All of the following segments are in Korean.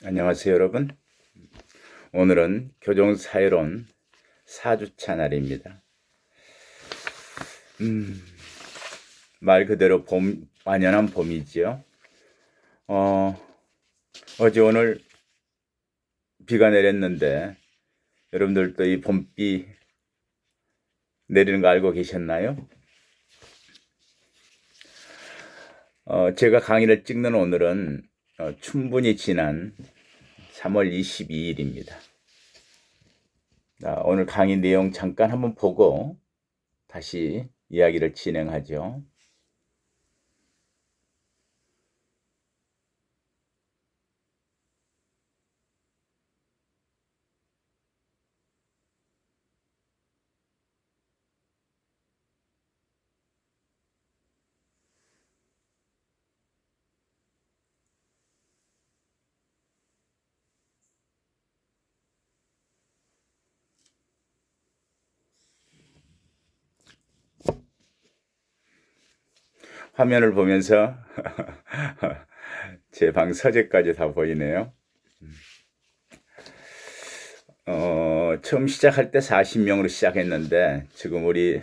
안녕하세요, 여러분. 오늘은 교정사회론 4주차 날입니다. 말 그대로 완연한 봄이지요. 어제 오늘 비가 내렸는데 여러분들도 이 봄비 내리는 거 알고 계셨나요? 제가 강의를 찍는 오늘은 춘분이 지난 3월 22일입니다. 오늘 강의 내용 잠깐 한번 보고 다시 이야기를 진행하죠. 화면을 보면서 제 방 서재까지 다 보이네요. 처음 시작할 때 40명으로 시작했는데 지금 우리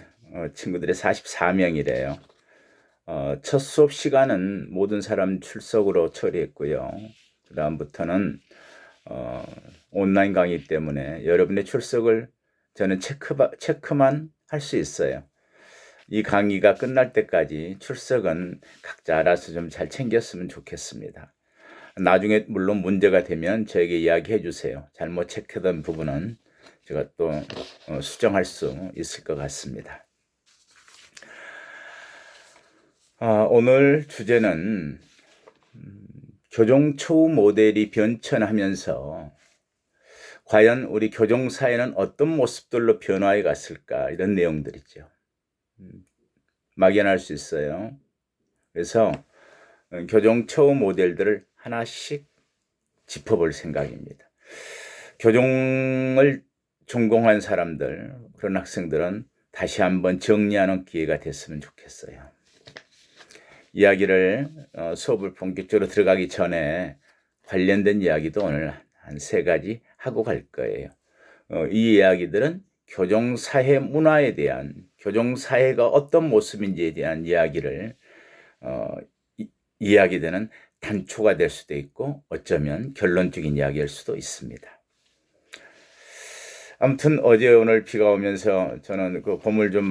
친구들이 44명이래요. 첫 수업 시간은 모든 사람 출석으로 처리했고요. 그 다음부터는 온라인 강의 때문에 여러분의 출석을 저는 체크만 할 수 있어요. 이 강의가 끝날 때까지 출석은 각자 알아서 좀 잘 챙겼으면 좋겠습니다. 나중에 물론 문제가 되면 저에게 이야기해 주세요. 잘못 체크된 부분은 제가 또 수정할 수 있을 것 같습니다. 오늘 주제는 교정초우 모델이 변천하면서 과연 우리 교정사회는 어떤 모습들로 변화해 갔을까, 이런 내용들이죠. 막연할 수 있어요. 그래서 교정초우 모델들을 하나씩 짚어볼 생각입니다. 교정을 전공한 사람들, 그런 학생들은 다시 한번 정리하는 기회가 됐으면 좋겠어요. 이야기를 수업을 본격적으로 들어가기 전에 관련된 이야기도 오늘 한 3가지 하고 갈 거예요. 이 이야기들은 교정사회 문화에 대한, 교정사회가 어떤 모습인지에 대한 이야기를 이야기되는 단초가 될 수도 있고 어쩌면 결론적인 이야기일 수도 있습니다. 아무튼 어제 오늘 비가 오면서 저는 그 봄을 좀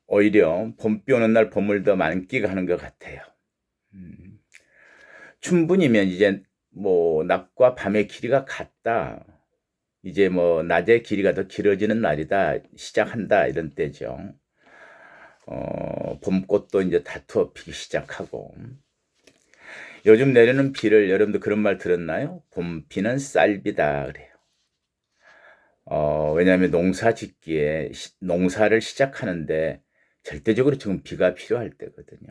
오히려 봄비 오는 날 봄을 더 만끽하는 것 같아요. 춘분이면 이제 뭐 낮과 밤의 길이가 같다. 이제 뭐 낮의 길이가 더 길어지는 날이다. 시작한다. 이런 때죠. 봄꽃도 이제 다투어 피기 시작하고. 요즘 내리는 비를 여러분도 그런 말 들었나요? 봄비는 쌀비다 그래요. 왜냐하면 농사 짓기에 농사를 시작하는데 절대적으로 지금 비가 필요할 때거든요.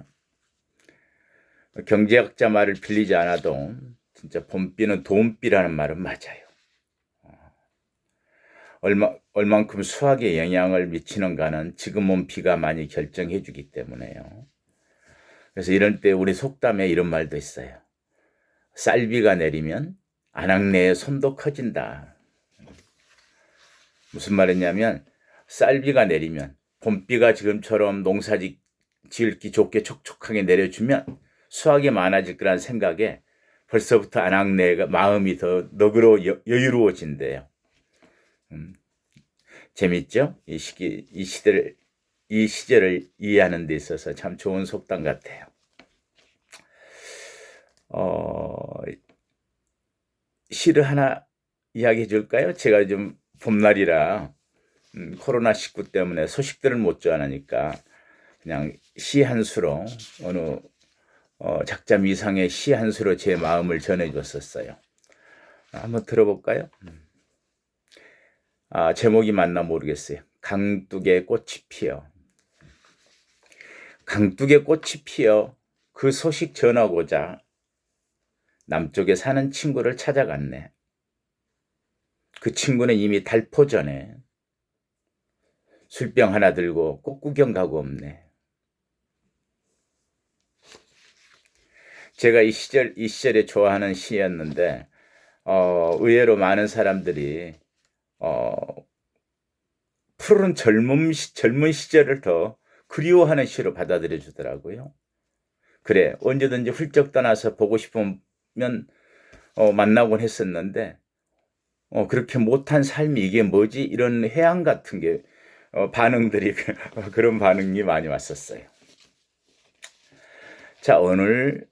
경제학자 말을 빌리지 않아도 진짜 봄비는 돈비라는 말은 맞아요. 얼만큼 수확에 영향을 미치는가는 지금 온 비가 많이 결정해 주기 때문에요. 그래서 이럴 때 우리 속담에 이런 말도 있어요. 쌀비가 내리면 안악내의 손도 커진다. 무슨 말이냐면 쌀비가 내리면 봄비가 지금처럼 농사 지을기 좋게 촉촉하게 내려주면 수확이 많아질 거라는 생각에 벌써부터 안악내가 마음이 더 여유로워진대요. 재밌죠? 이 시절을 이해하는 데 있어서 참 좋은 속담 같아요. 시를 하나 이야기해 줄까요? 제가 좀 봄날이라 코로나19 때문에 소식들을 못 전하니까 그냥 시 한 수로 어느 작자 미상의 시 한 수로 제 마음을 전해줬었어요. 한번 들어볼까요? 제목이 맞나 모르겠어요. 강둑에 꽃이 피어. 강둑에 꽃이 피어 그 소식 전하고자 남쪽에 사는 친구를 찾아갔네. 그 친구는 이미 달포전에 술병 하나 들고 꽃구경 가고 없네. 제가 이 시절에 좋아하는 시였는데 의외로 많은 사람들이 어, 푸르른 젊은 시절을 더 그리워하는 시로 받아들여 주더라고요. 그래, 언제든지 훌쩍 떠나서 보고 싶으면 만나곤 했었는데 그렇게 못한 삶이 이게 뭐지? 이런 회한 같은 게 반응들이 그런 반응이 많이 왔었어요. 자, 오늘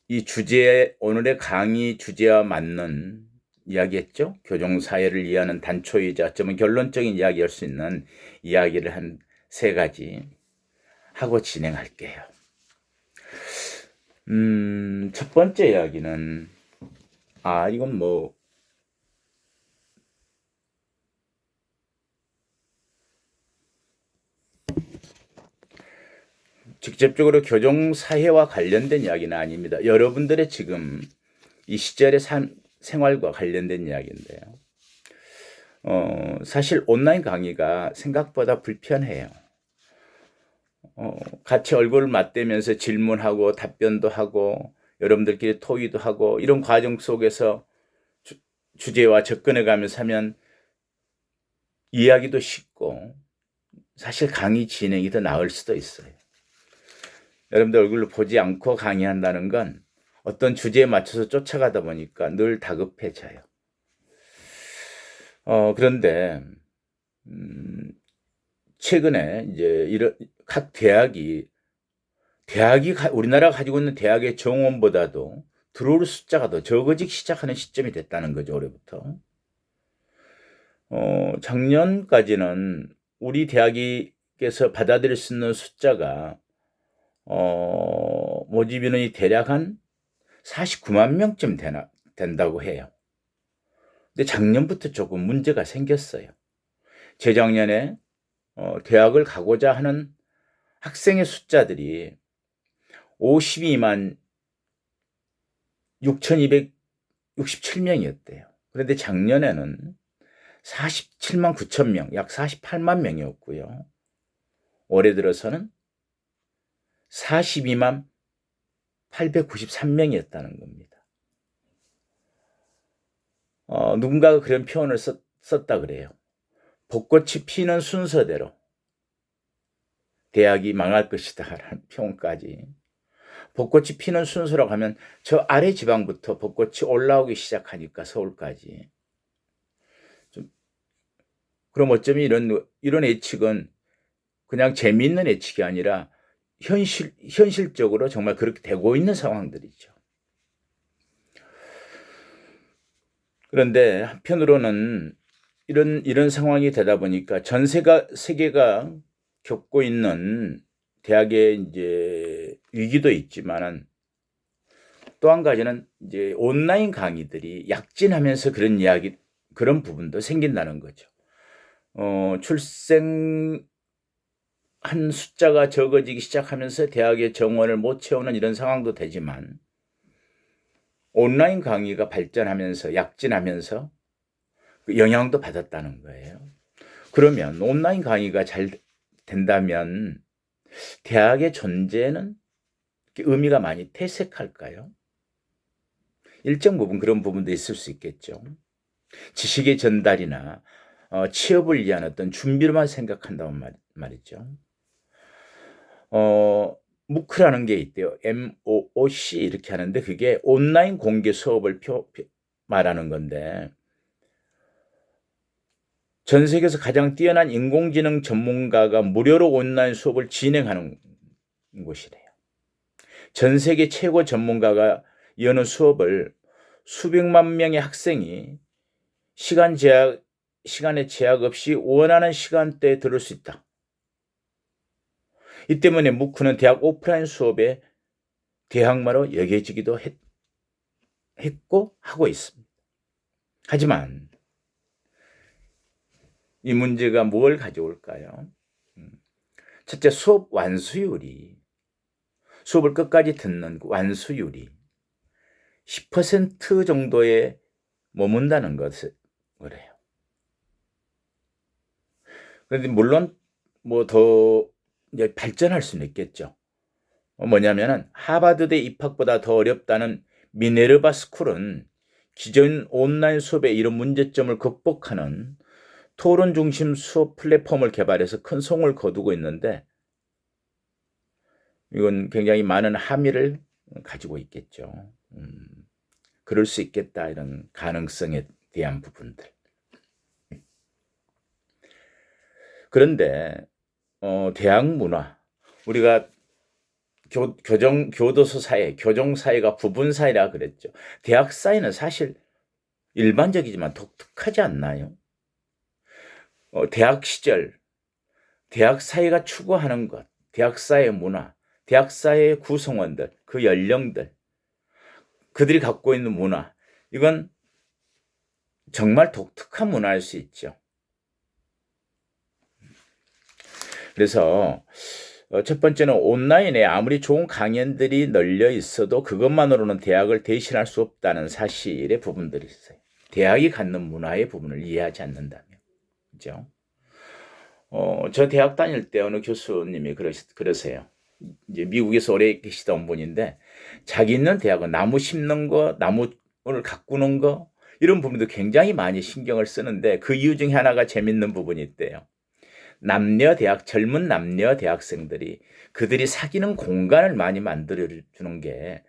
이 주제, 오늘의 강의 주제와 맞는 이야기했죠? 교정사회를 이해하는 단초이자 어쩌면 결론적인 이야기할 수 있는 이야기를 한 3가지 하고 진행할게요. 첫 번째 이야기는, 이건 뭐, 직접적으로 교정사회와 관련된 이야기는 아닙니다. 여러분들의 지금 이 시절의 생활과 관련된 이야기인데요. 사실 온라인 강의가 생각보다 불편해요. 같이 얼굴을 맞대면서 질문하고 답변도 하고 여러분들끼리 토의도 하고 이런 과정 속에서 주제와 접근해 가면서 하면 이야기도 쉽고 사실 강의 진행이 더 나을 수도 있어요. 여러분들 얼굴을 보지 않고 강의한다는 건 어떤 주제에 맞춰서 쫓아가다 보니까 늘 다급해져요. 그런데 최근에 이제 이런 각 대학이 우리나라가 가지고 있는 대학의 정원보다도 들어올 숫자가 더 적어지기 시작하는 시점이 됐다는 거죠, 올해부터. 작년까지는 우리 대학에서 받아들일 수 있는 숫자가 모집 인원이 대략 한 49만 명쯤 된다고 해요. 근데 작년부터 조금 문제가 생겼어요. 재작년에 대학을 가고자 하는 학생의 숫자들이 52만 6,267명이었대요. 그런데 작년에는 47만 9천 명, 약 48만 명이었고요. 올해 들어서는 42만 893명이었다는 겁니다. 누군가가 그런 표현을 썼다 그래요. 벚꽃이 피는 순서대로 대학이 망할 것이다 라는 표현까지. 벚꽃이 피는 순서라고 하면 저 아래 지방부터 벚꽃이 올라오기 시작하니까 서울까지. 그럼 어쩌면 이런 예측은 그냥 재미있는 예측이 아니라 현실적으로 정말 그렇게 되고 있는 상황들이죠. 그런데 한편으로는 이런 상황이 되다 보니까 전 세계가 겪고 있는 대학의 이제 위기도 있지만은 또 한 가지는 이제 온라인 강의들이 약진하면서 그런 부분도 생긴다는 거죠. 출생한 숫자가 적어지기 시작하면서 대학의 정원을 못 채우는 이런 상황도 되지만 온라인 강의가 발전하면서 약진하면서 그 영향도 받았다는 거예요. 그러면 온라인 강의가 잘 된다면 대학의 존재는 의미가 많이 퇴색할까요? 일정 부분 그런 부분도 있을 수 있겠죠. 지식의 전달이나 취업을 위한 어떤 준비로만 생각한다면 말이죠. 무크라는 게 있대요. MOOC 이렇게 하는데 그게 온라인 공개 수업을 말하는 건데 전 세계에서 가장 뛰어난 인공지능 전문가가 무료로 온라인 수업을 진행하는 곳이래요. 전 세계 최고 전문가가 여는 수업을 수백만 명의 학생이 시간의 제약 없이 원하는 시간대에 들을 수 있다. 이 때문에 무크는 대학 오프라인 수업의 대항마로 여겨지기도 했고 하고 있습니다. 하지만 이 문제가 뭘 가져올까요? 첫째, 수업을 끝까지 듣는 완수율이 10% 정도에 머문다는 것을 그래요. 그런데 물론 뭐 더 이제 발전할 수는 있겠죠. 뭐냐면은 하버드대 입학보다 더 어렵다는 미네르바 스쿨은 기존 온라인 수업의 이런 문제점을 극복하는 토론 중심 수업 플랫폼을 개발해서 큰 성을 거두고 있는데 이건 굉장히 많은 함의를 가지고 있겠죠. 그럴 수 있겠다 이런 가능성에 대한 부분들. 그런데 대학 문화 우리가 교도소 사회, 교정 사회가 부분 사회라 그랬죠. 대학 사회는 사실 일반적이지만 독특하지 않나요? 대학 시절, 대학 사회가 추구하는 것, 대학 사회 문화, 대학 사회의 구성원들, 그 연령들, 그들이 갖고 있는 문화, 이건 정말 독특한 문화일 수 있죠. 그래서 첫 번째는 온라인에 아무리 좋은 강연들이 널려 있어도 그것만으로는 대학을 대신할 수 없다는 사실의 부분들이 있어요. 대학이 갖는 문화의 부분을 이해하지 않는다면. 그죠? 저 대학 다닐 때 어느 교수님이 그러세요. 이제 미국에서 오래 계시던 분인데 자기 있는 대학은 나무 심는 거, 나무를 가꾸는 거 이런 부분도 굉장히 많이 신경을 쓰는데 그 이유 중에 하나가 재밌는 부분이 있대요. 젊은 남녀 대학생들이 그들이 사귀는 공간을 많이 만들어주는 게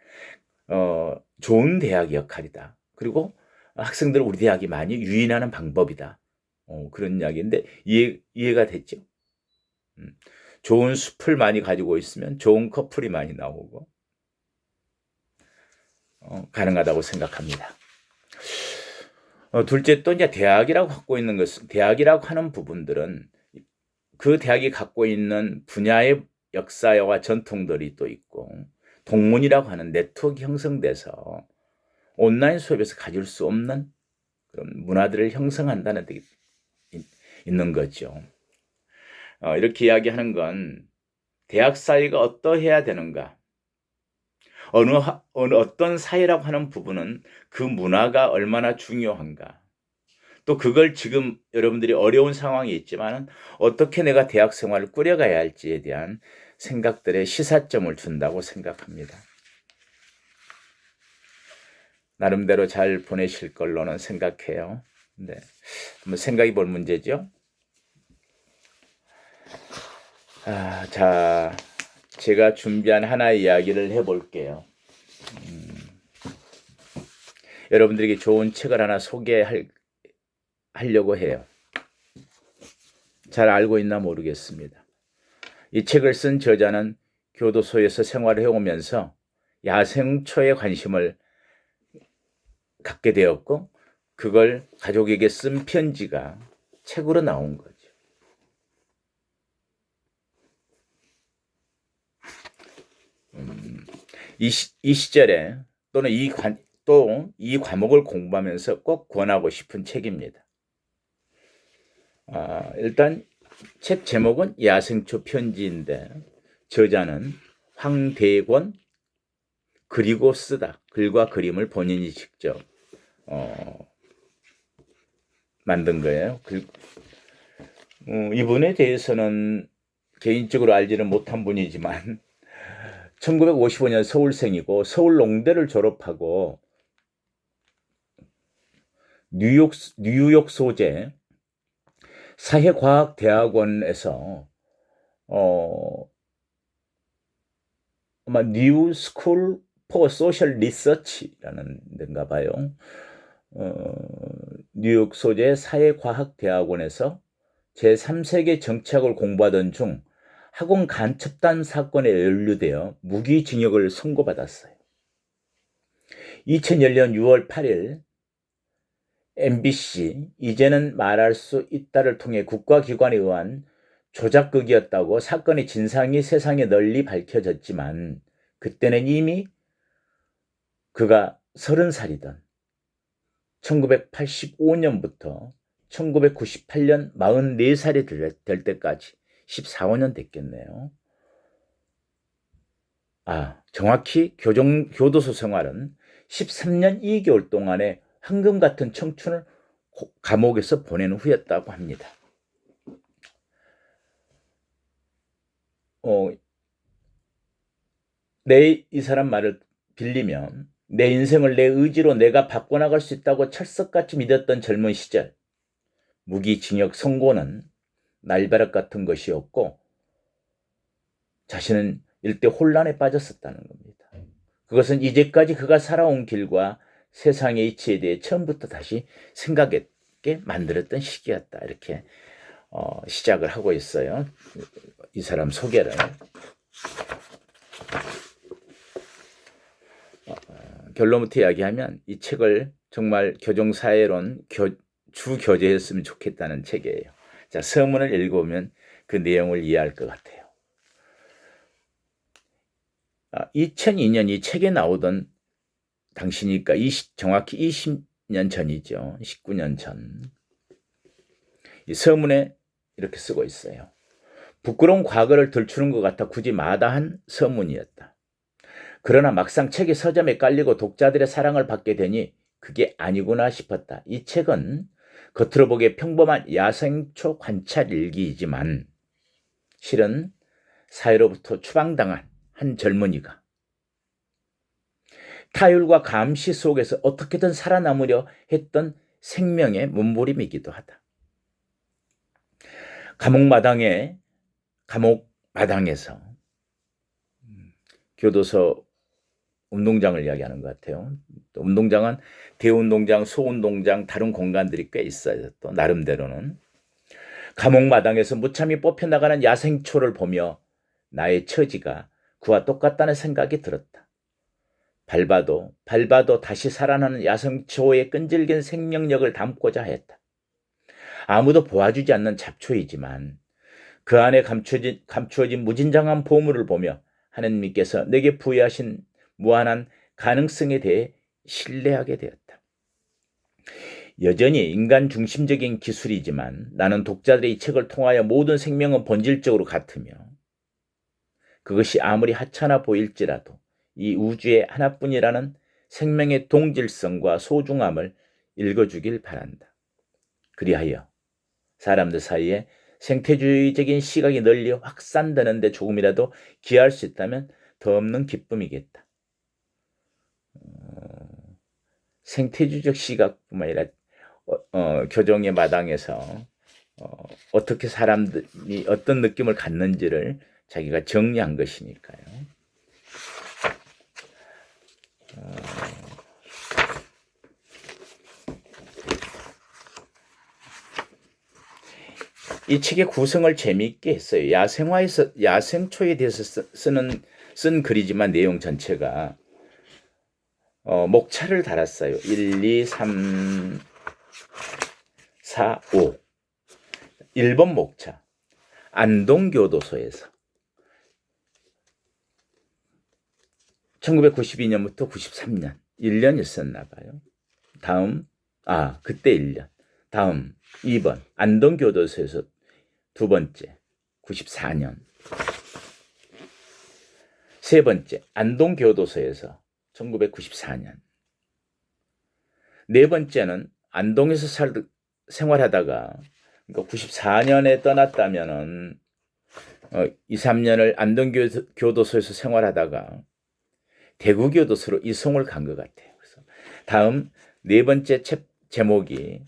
좋은 대학 역할이다. 그리고 학생들을 우리 대학이 많이 유인하는 방법이다. 그런 이야기인데 이해가 됐죠? 좋은 숲을 많이 가지고 있으면 좋은 커플이 많이 나오고 가능하다고 생각합니다. 둘째 또 이제 대학이라고 갖고 있는 것은 대학이라고 하는 부분들은 그 대학이 갖고 있는 분야의 역사와 전통들이 또 있고 동문이라고 하는 네트워크 형성돼서 온라인 수업에서 가질 수 없는 그런 문화들을 형성한다는 데 있는 거죠. 이렇게 이야기하는 건 대학 사회가 어떠해야 되는가 어떤 사회라고 하는 부분은 그 문화가 얼마나 중요한가 또 그걸 지금 여러분들이 어려운 상황이 있지만 어떻게 내가 대학 생활을 꾸려가야 할지에 대한 생각들의 시사점을 준다고 생각합니다. 나름대로 잘 보내실 걸로는 생각해요. 네, 한번 생각해 볼 문제죠. 자, 제가 준비한 하나의 이야기를 해볼게요. 여러분들에게 좋은 책을 하나 소개하려고 해요. 잘 알고 있나 모르겠습니다. 이 책을 쓴 저자는 교도소에서 생활을 해오면서 야생초에 관심을 갖게 되었고 그걸 가족에게 쓴 편지가 책으로 나온 거죠. 이 시절에 또는 이 과목을 공부하면서 꼭 권하고 싶은 책입니다. 일단 책 제목은 야생초 편지인데 저자는 황대권 그리고 쓰다 글과 그림을 본인이 직접 만든 거예요. 이분에 대해서는 개인적으로 알지는 못한 분이지만 1955년 서울생이고 서울 농대를 졸업하고 뉴욕 소재 사회과학대학원에서 아마 뉴 스쿨 포 소셜 리서치라는 데인가 봐요. 뉴욕 소재 사회과학대학원에서 제3세계 정치학을 공부하던 중 학원 간첩단 사건에 연루되어 무기징역을 선고받았어요. 2001년 6월 8일 MBC 이제는 말할 수 있다를 통해 국가기관에 의한 조작극이었다고 사건의 진상이 세상에 널리 밝혀졌지만 그때는 이미 그가 30살이던 1985년부터 1998년 44살이 될 때까지 14년 됐겠네요. 정확히 교도소 생활은 13년 2개월 동안의 황금 같은 청춘을 감옥에서 보낸 후였다고 합니다. 이 사람 말을 빌리면 내 인생을 내 의지로 내가 바꿔나갈 수 있다고 철석같이 믿었던 젊은 시절, 무기징역 선고는 날벼락 같은 것이었고 자신은 일대 혼란에 빠졌었다는 겁니다. 그것은 이제까지 그가 살아온 길과 세상의 이치에 대해 처음부터 다시 생각하게 만들었던 시기였다. 이렇게 시작을 하고 있어요. 이 사람 소개를. 결론부터 이야기하면 이 책을 정말 교정사회론 주 교재였으면 좋겠다는 책이에요. 자, 서문을 읽어보면 그 내용을 이해할 것 같아요. 2002년 이 책에 나오던 당시니까 정확히 20년 전이죠. 19년 전. 이 서문에 이렇게 쓰고 있어요. 부끄러운 과거를 들추는 것 같아 굳이 마다한 서문이었다. 그러나 막상 책이 서점에 깔리고 독자들의 사랑을 받게 되니 그게 아니구나 싶었다. 이 책은 겉으로 보기에 평범한 야생초 관찰 일기이지만 실은 사회로부터 추방당한 한 젊은이가 타율과 감시 속에서 어떻게든 살아남으려 했던 생명의 몸부림이기도 하다. 감옥 마당에서 교도소 운동장을 이야기하는 것 같아요. 또 운동장은 대운동장, 소운동장, 다른 공간들이 꽤 있어요. 또 나름대로는. 감옥 마당에서 무참히 뽑혀나가는 야생초를 보며 나의 처지가 그와 똑같다는 생각이 들었다. 밟아도 다시 살아나는 야생초의 끈질긴 생명력을 담고자 했다. 아무도 보아주지 않는 잡초이지만 그 안에 감추어진 무진장한 보물을 보며 하느님께서 내게 부여하신 무한한 가능성에 대해 신뢰하게 되었다. 여전히 인간 중심적인 기술이지만 나는 독자들의 이 책을 통하여 모든 생명은 본질적으로 같으며 그것이 아무리 하찮아 보일지라도 이 우주의 하나뿐이라는 생명의 동질성과 소중함을 읽어주길 바란다. 그리하여 사람들 사이에 생태주의적인 시각이 널리 확산되는데 조금이라도 기여할 수 있다면 더 없는 기쁨이겠다. 생태주의적 시각뿐만 아니라 교정의 마당에서 어떻게 사람들이 어떤 느낌을 갖는지를 자기가 정리한 것이니까요. 이 책의 구성을 재미있게 했어요. 야생초에 대해서 쓴 글이지만 내용 전체가 목차를 달았어요. 1, 2, 3, 4, 5. 1번 목차. 안동교도소에서 1992년부터 93년 1년 있었나 봐요. 다음 그때 1년. 다음 2번 안동교도소에서 두 번째 94년. 세 번째 안동교도소에서 1994년. 네 번째는 안동에서 생활하다가 그러니까 94년에 떠났다면은 2, 3년을 안동교도소에서 생활하다가 대구교도소로 이송을 간 것 같아요. 그래서 다음 네 번째 제목이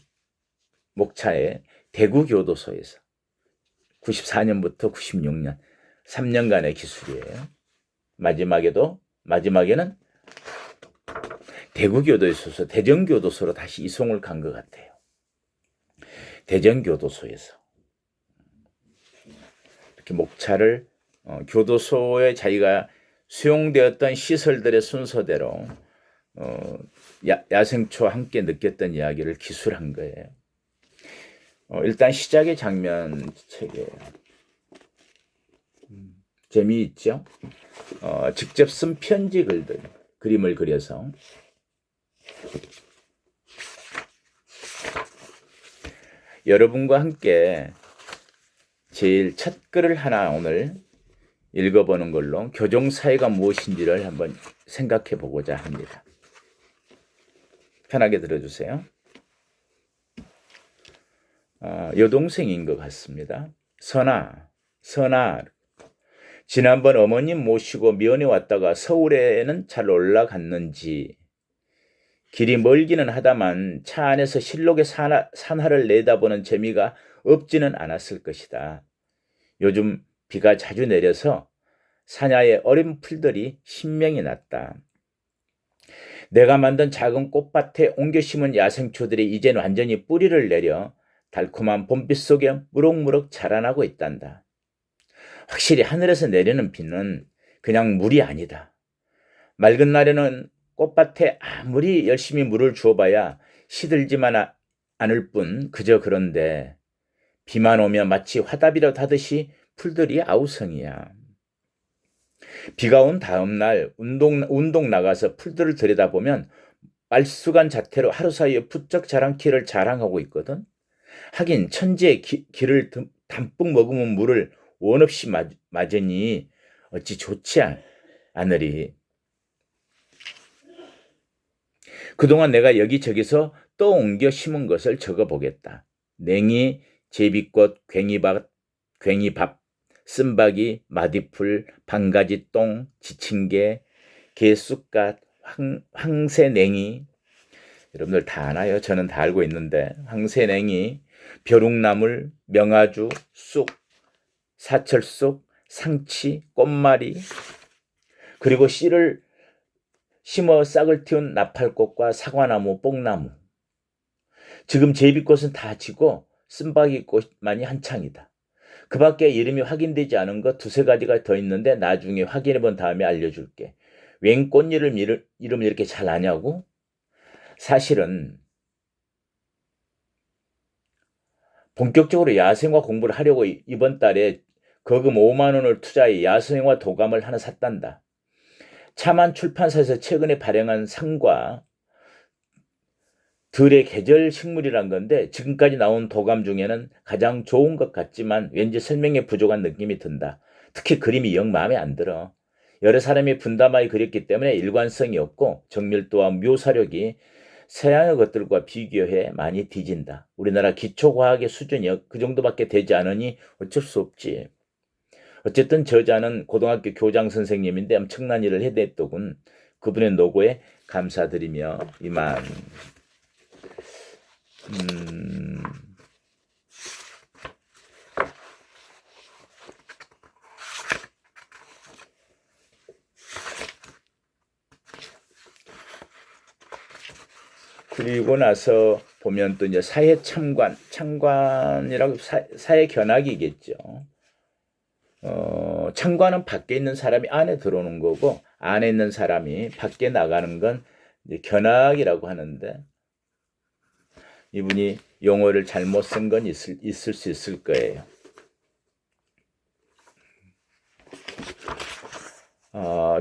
목차에 대구교도소에서 94년부터 96년 3년간의 기술이에요. 마지막에는 대구교도소에서 대전교도소로 다시 이송을 간 것 같아요. 대전교도소에서 이렇게 목차를 교도소에 자기가 수용되었던 시설들의 순서대로 야생초와 함께 느꼈던 이야기를 기술한 거예요. 일단 시작의 장면 책이에요. 재미있죠? 직접 쓴 편지 글들, 그림을 그려서 여러분과 함께 제일 첫 글을 하나 오늘 읽어보는 걸로 교정사회가 무엇인지를 한번 생각해 보고자 합니다. 편하게 들어주세요. 여동생인 것 같습니다. 선아, 지난번 어머님 모시고 면회 왔다가 서울에는 잘 올라갔는지 길이 멀기는 하다만 차 안에서 실록의 산하를 내다보는 재미가 없지는 않았을 것이다. 요즘 비가 자주 내려서 사냐에 어린 풀들이 신명이 났다. 내가 만든 작은 꽃밭에 옮겨 심은 야생초들이 이젠 완전히 뿌리를 내려 달콤한 봄빛 속에 무럭무럭 자라나고 있단다. 확실히 하늘에서 내리는 비는 그냥 물이 아니다. 맑은 날에는 꽃밭에 아무리 열심히 물을 주어봐야 시들지만 않을 뿐 그저 그런데 비만 오면 마치 화답이라도 하듯이 풀들이 아우성이야. 비가 온 다음 날 운동 나가서 풀들을 들여다보면 말쑥한 자태로 하루 사이에 부쩍 자란 키를 자랑하고 있거든. 하긴 천지의 기를 담뿍 머금은 물을 원 없이 맞으니 어찌 좋지 않으리. 그동안 내가 여기저기서 떠옮겨 심은 것을 적어보겠다. 냉이, 제비꽃, 괭이밥, 쓴바귀, 마디풀, 방가지똥, 지친개, 개쑥갓, 황새냉이. 여러분들 다 아나요? 저는 다 알고 있는데 황새냉이, 벼룩나물, 명아주, 쑥, 사철쑥, 상치, 꽃말이, 그리고 씨를 심어 싹을 틔운 나팔꽃과 사과나무, 뽕나무. 지금 제비꽃은 다 지고 쓴바귀꽃만이 한창이다. 그 밖에 이름이 확인되지 않은 것 두세 가지가 더 있는데 나중에 확인해 본 다음에 알려줄게. 웬 꽃이름을 이렇게 잘 아냐고? 사실은 본격적으로 야생화 공부를 하려고 이번 달에 거금 5만 원을 투자해 야생화 도감을 하나 샀단다. 차만 출판사에서 최근에 발행한 상과 들의 계절 식물이란 건데 지금까지 나온 도감 중에는 가장 좋은 것 같지만 왠지 설명에 부족한 느낌이 든다. 특히 그림이 영 마음에 안 들어. 여러 사람이 분담하여 그렸기 때문에 일관성이 없고 정밀도와 묘사력이 서양의 것들과 비교해 많이 뒤진다. 우리나라 기초과학의 수준이 그 정도밖에 되지 않으니 어쩔 수 없지. 어쨌든 저자는 고등학교 교장 선생님인데 엄청난 일을 해냈더군. 그분의 노고에 감사드리며 이만. 그리고 나서 보면 또 이제 사회 참관이라고 사회 견학이겠죠. 참관은 밖에 있는 사람이 안에 들어오는 거고 안에 있는 사람이 밖에 나가는 건 이제 견학이라고 하는데 이분이 용어를 잘못 쓴 건 있을 수 있을 거예요.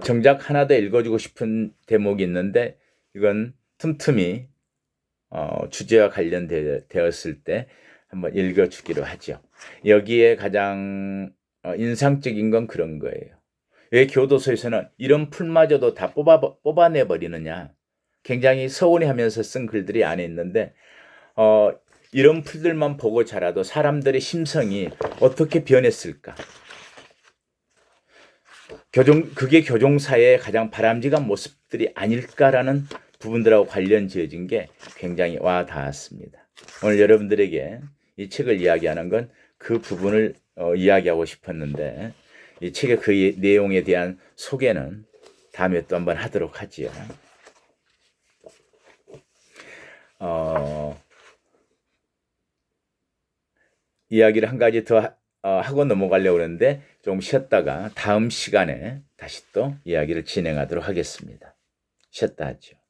정작 하나 더 읽어주고 싶은 대목이 있는데 이건 틈틈이 주제와 관련되었을 때 한번 읽어주기로 하죠. 여기에 가장 인상적인 건 그런 거예요. 왜 교도소에서는 이런 풀마저도 다 뽑아내버리느냐. 굉장히 서운해하면서 쓴 글들이 안에 있는데 이런 풀들만 보고 자라도 사람들의 심성이 어떻게 변했을까. 그게 교종사의 가장 바람직한 모습들이 아닐까라는 부분들하고 관련 지어진 게 굉장히 와 닿았습니다. 오늘 여러분들에게 이 책을 이야기하는 건 그 부분을 이야기하고 싶었는데 이 책의 그 내용에 대한 소개는 다음에 또 한번 하도록 하지요. 이야기를 한 가지 더 하고 넘어가려고 하는데 좀 쉬었다가 다음 시간에 다시 또 이야기를 진행하도록 하겠습니다. 쉬었다 하죠.